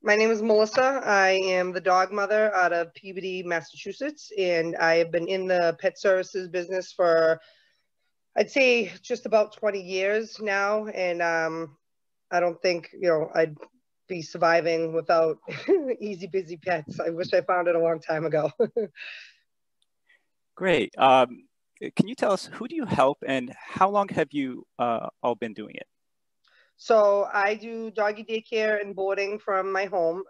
My name is Melissa. I am the dog mother out of Peabody, Massachusetts, and I have been in the pet services business for, I'd say, just about 20 years now. And I don't think, I'd be surviving without easy, busy pets. I wish I found it a long time ago. Great. Can you tell us, who do you help and how long have you all been doing it? So I do doggy daycare and boarding from my home,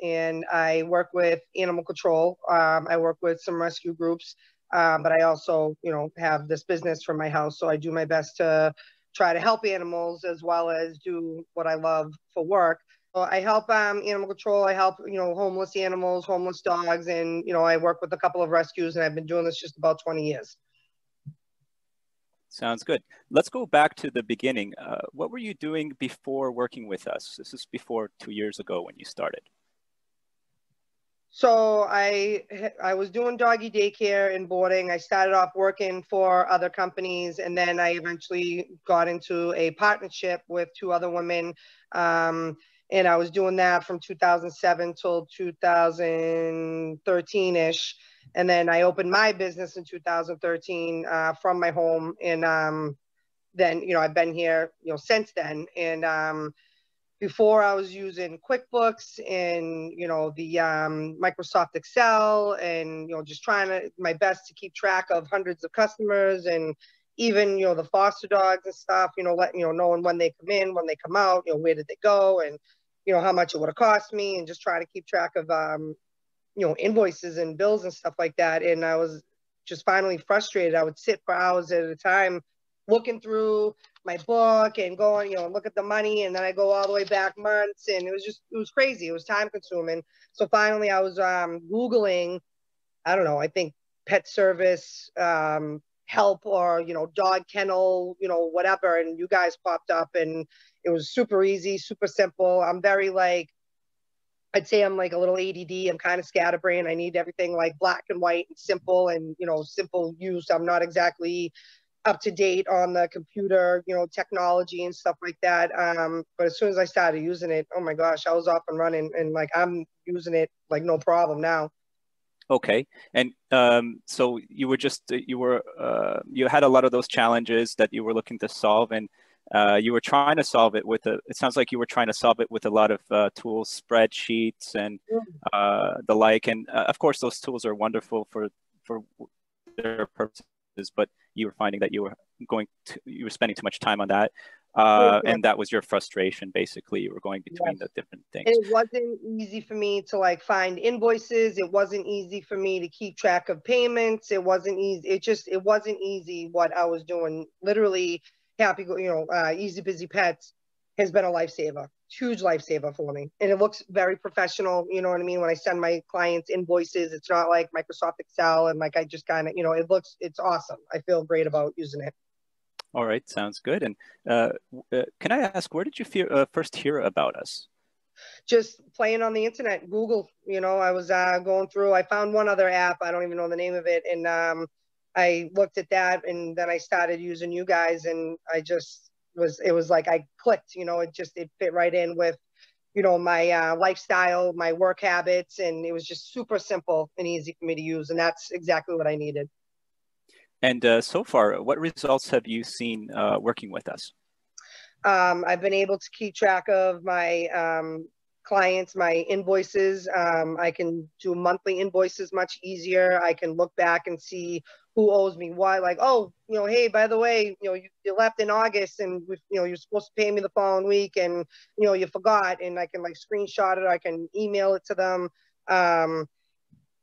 and I work with animal control. I work with some rescue groups, but I also, have this business from my house. So I do my best to try to help animals as well as do what I love for work. So I help animal control. I help, homeless animals, homeless dogs, and, I work with a couple of rescues, and I've been doing this just about 20 years. Sounds good. Let's go back to the beginning. What were you doing before working with us? This is before 2 years ago when you started. So I was doing doggy daycare and boarding. I started off working for other companies, and then I eventually got into a partnership with two other women. And I was doing that from 2007 till 2013-ish. And then I opened my business in 2013 from my home. And then, I've been here, since then. And before I was using QuickBooks and, the Microsoft Excel and, just trying my best to keep track of hundreds of customers and even, the foster dogs and stuff, knowing when they come in, when they come out, where did they go and, how much it would have cost me and just trying to keep track of, invoices and bills and stuff like that. And I was just finally frustrated. I would sit for hours at a time looking through my book and going, look at the money. And then I go all the way back months. And it was crazy. It was time consuming. So finally I was Googling, I don't know, I think pet service help or, dog kennel, whatever. And you guys popped up and it was super easy, super simple. I'm very I'd say I'm like a little ADD. I'm kind of scatterbrained. I need everything like black and white and simple and, simple use. I'm not exactly up to date on the computer, technology and stuff like that. But as soon as I started using it, oh my gosh, I was off and running and I'm using it like no problem now. Okay. And so you had a lot of those challenges that you were looking to solve, and you were trying to solve it it sounds like you were trying to solve it with a lot of tools, spreadsheets and the like. And of course, those tools are wonderful for their purposes, but you were finding that you were spending too much time on that. And that was your frustration, basically. You were going between the different things. It wasn't easy for me to find invoices. It wasn't easy for me to keep track of payments. It wasn't easy. It wasn't easy what I was doing. Literally, Easy Busy Pets has been a lifesaver, huge lifesaver for me. And it looks very professional. You know what I mean? When I send my clients invoices, it's not like Microsoft Excel and I just kind of, it's awesome. I feel great about using it. All right, sounds good. And can I ask, where did you first hear about us? Just playing on the internet, Google. I was going through. I found one other app. I don't even know the name of it, and I looked at that, and then I started using you guys, and it was like I clicked. It fit right in with, my lifestyle, my work habits, and it was just super simple and easy for me to use, and that's exactly what I needed. And so far, what results have you seen working with us? I've been able to keep track of my clients, my invoices. I can do monthly invoices much easier. I can look back and see who owes me what. Hey, by the way, you left in August and, you're supposed to pay me the following week and, you forgot. And I can screenshot it. I can email it to them.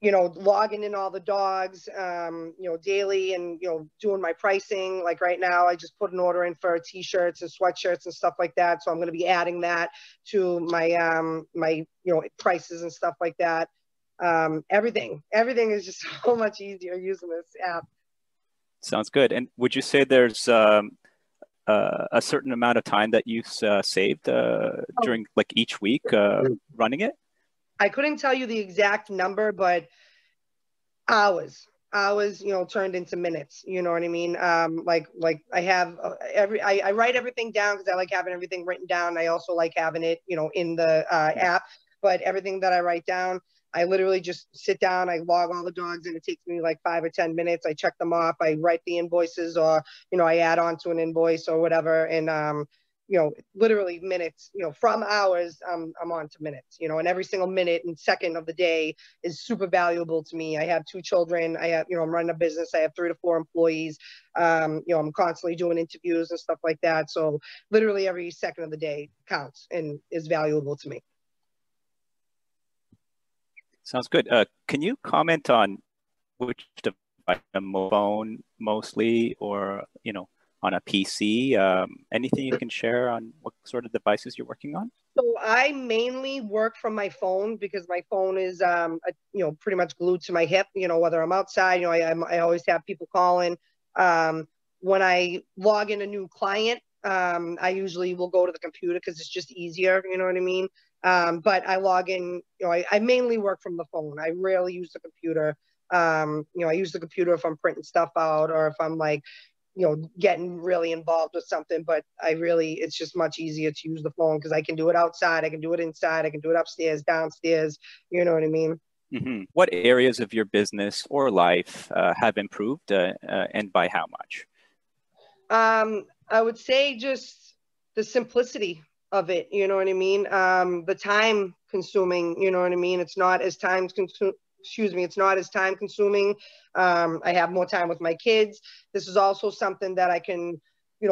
Logging in all the dogs, daily and, doing my pricing. Like right now, I just put an order in for t-shirts and sweatshirts and stuff like that. So I'm going to be adding that to my, prices and stuff like that. Everything is just so much easier using this app. Sounds good. And would you say there's a certain amount of time that you've saved during each week running it? I couldn't tell you the exact number, but hours, turned into minutes. You know what I mean? I have I write everything down because I like having everything written down. I also like having it, in the app. but everything that I write down, I literally just sit down, I log all the dogs, and it takes me like 5 or 10 minutes. I check them off, I write the invoices, or, I add on to an invoice or whatever. And, literally minutes, from hours, I'm on to minutes, and every single minute and second of the day is super valuable to me. I have 2 children. I have, I'm running a business. I have 3 to 4 employees. I'm constantly doing interviews and stuff like that. So literally every second of the day counts and is valuable to me. Sounds good. Can you comment on which device, a phone mostly, or, on a PC? Anything you can share on what sort of devices you're working on? So I mainly work from my phone because my phone is, pretty much glued to my hip. Whether I'm outside, I always have people calling. When I log in a new client, I usually will go to the computer because it's just easier. You know what I mean? But I log in. I mainly work from the phone. I rarely use the computer. I use the computer if I'm printing stuff out or if I'm like, getting really involved with something, but it's just much easier to use the phone because I can do it outside, I can do it inside, I can do it upstairs, downstairs, you know what I mean? Mm-hmm. What areas of your business or life have improved, and by how much? I would say just the simplicity of it, you know what I mean? The time consuming, you know what I mean? It's not as time consuming. It's not as time consuming. I have more time with my kids. This is also something that I can,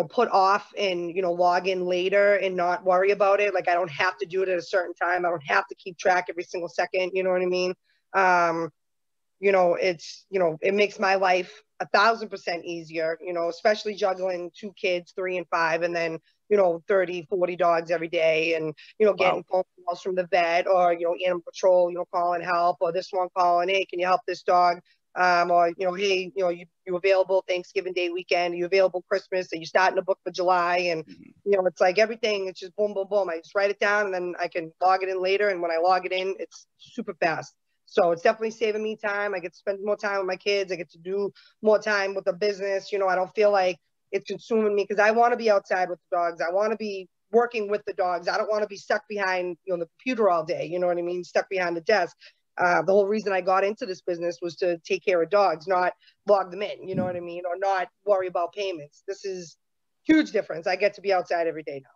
put off and, log in later and not worry about it. Like I don't have to do it at a certain time. I don't have to keep track every single second. You know what I mean? It makes my life 1,000% easiser, especially juggling 2 kids, 3 and 5, and then, 30, 40 dogs every day. And, getting phone calls from the vet or, animal control, calling help, or this one calling, hey, can you help this dog? Or, hey, you available Thanksgiving Day weekend? Are you available Christmas? Are you starting to book for July? And, it's like everything, it's just boom, boom, boom. I just write it down and then I can log it in later. And when I log it in, it's super fast. So it's definitely saving me time. I get to spend more time with my kids. I get to do more time with the business. I don't feel like it's consuming me because I want to be outside with the dogs. I want to be working with the dogs. I don't want to be stuck behind, the computer all day. You know what I mean? Stuck behind the desk. The whole reason I got into this business was to take care of dogs, not log them in, you know what I mean? Or not worry about payments. This is huge difference. I get to be outside every day now.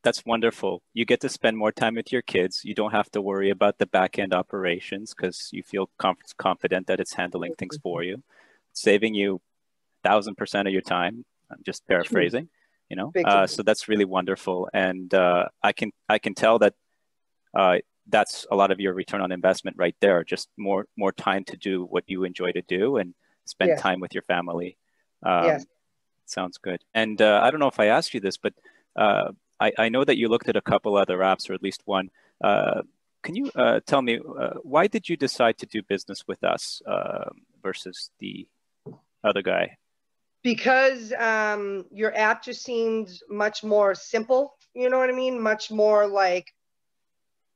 That's wonderful. You get to spend more time with your kids. You don't have to worry about the back end operations because you feel confident that it's handling things for you, saving you 1,000% of your time. I'm just paraphrasing, so that's really wonderful. And I can tell that that's a lot of your return on investment right there. Just more time to do what you enjoy to do and spend time with your family. Yes. Sounds good. And I don't know if I asked you this, but I know that you looked at a couple other apps, or at least one. Can you tell me why did you decide to do business with us versus the other guy? Because your app just seems much more simple. You know what I mean? Much more like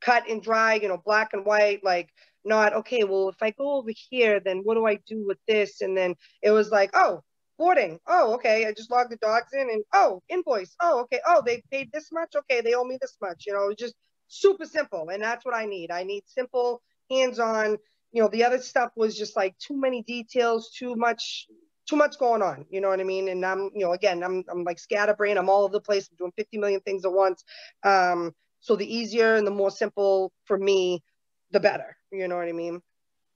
cut and dry, black and white, like not, okay, well, if I go over here, then what do I do with this? And then it was like, oh, boarding. Oh, okay. I just logged the dogs in and, oh, invoice. Oh, okay. Oh, they paid this much. Okay. They owe me this much, just super simple. And that's what I need. I need simple, hands-on. The other stuff was just like too many details, too much going on. You know what I mean? And I'm, again, I'm like scatterbrained. I'm all over the place. I'm doing 50 million things at once. So the easier and the more simple for me, the better. You know what I mean?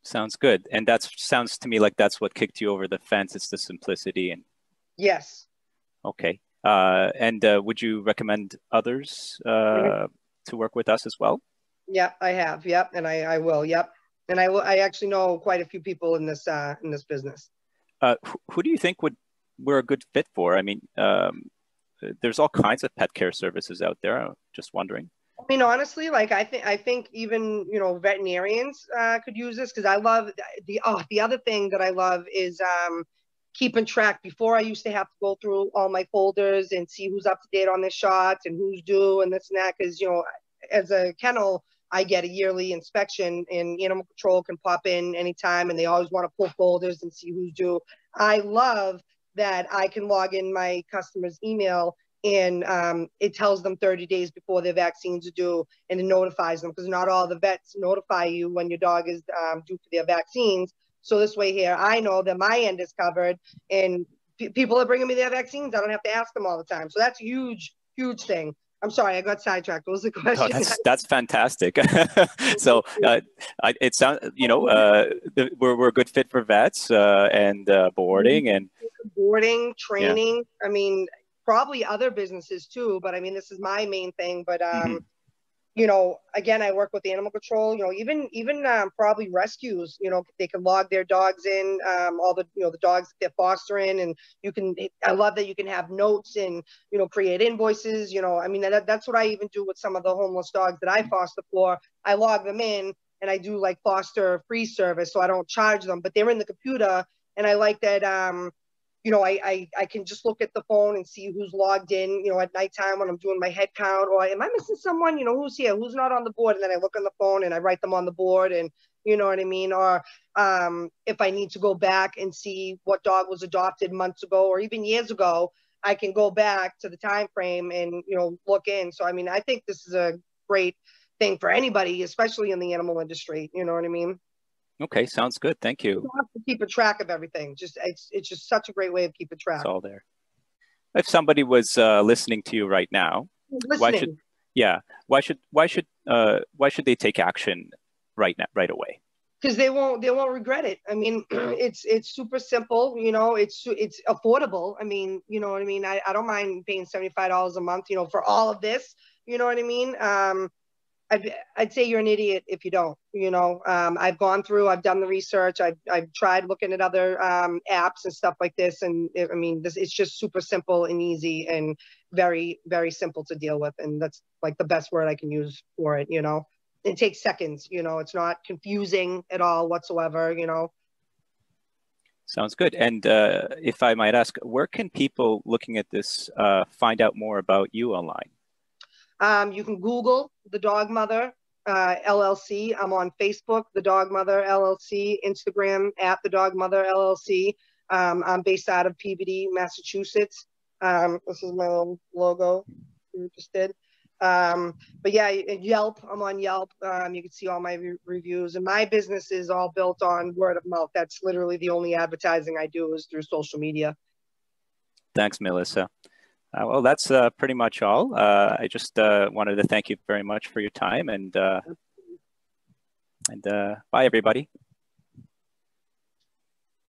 Sounds good. And that sounds to me like that's what kicked you over the fence. It's the simplicity. And yes. Okay. And would you recommend others to work with us as well? Yep, I have. Yep. And I will. Yep. And I actually know quite a few people in this business. Who do you think we're a good fit for? I mean, there's all kinds of pet care services out there. I'm just wondering. I mean, honestly, like I think even veterinarians could use this because I love the other thing that I love is keeping track. Before I used to have to go through all my folders and see who's up to date on their shots and who's due and this and that because as a kennel I get a yearly inspection and animal control can pop in anytime and they always want to pull folders and see who's due. I love that I can log in my customer's email and it tells them 30 days before their vaccines are due, and it notifies them, because not all the vets notify you when your dog is due for their vaccines. So this way here, I know that my end is covered, and people are bringing me their vaccines. I don't have to ask them all the time. So that's a huge, huge thing. I'm sorry, I got sidetracked. What was the question? Oh, that's fantastic. So it sounds, we're a good fit for vets and boarding and boarding, training. Yeah. I mean, probably other businesses too, but I mean, this is my main thing. But again, I work with animal control. Even probably rescues. They can log their dogs in, all the the dogs that they're fostering, and you can. I love that you can have notes and create invoices. I mean, that's what I even do with some of the homeless dogs that I foster for. I log them in, and I do like foster free service, so I don't charge them, but they're in the computer, and I like that. I can just look at the phone and see who's logged in, at nighttime when I'm doing my head count, or am I missing someone, who's here, who's not on the board? And then I look on the phone and I write them on the board, and you know what I mean? Or if I need to go back and see what dog was adopted months ago or even years ago, I can go back to the time frame and, look in. So, I mean, I think this is a great thing for anybody, especially in the animal industry. You know what I mean? Okay, sounds good. Thank you. You have to keep a track of everything. It's just such a great way of keeping track. It's all there. If somebody was listening to you right now, why should they take action right away? Because they won't regret it. I mean, it's super simple. It's affordable. I mean, you know what I mean. I don't mind paying $75 a month. For all of this. You know what I mean. I'd say you're an idiot if you don't. I've gone through, I've done the research, I've tried looking at other apps and stuff like this, and it's just super simple and easy and very, very simple to deal with, and that's like the best word I can use for it. It takes seconds. It's not confusing at all whatsoever. Sounds good. And if I might ask, where can people looking at this find out more about you online? You can Google The Dog Mother LLC. I'm on Facebook, The Dog Mother LLC, Instagram at The Dog Mother LLC. I'm based out of Peabody, Massachusetts. This is my little logo you just did. But yeah, Yelp, I'm on Yelp. You can see all my reviews, and my business is all built on word of mouth. That's literally the only advertising I do is through social media. Thanks, Melissa. Well, that's pretty much all. I just wanted to thank you very much for your time, and bye, everybody.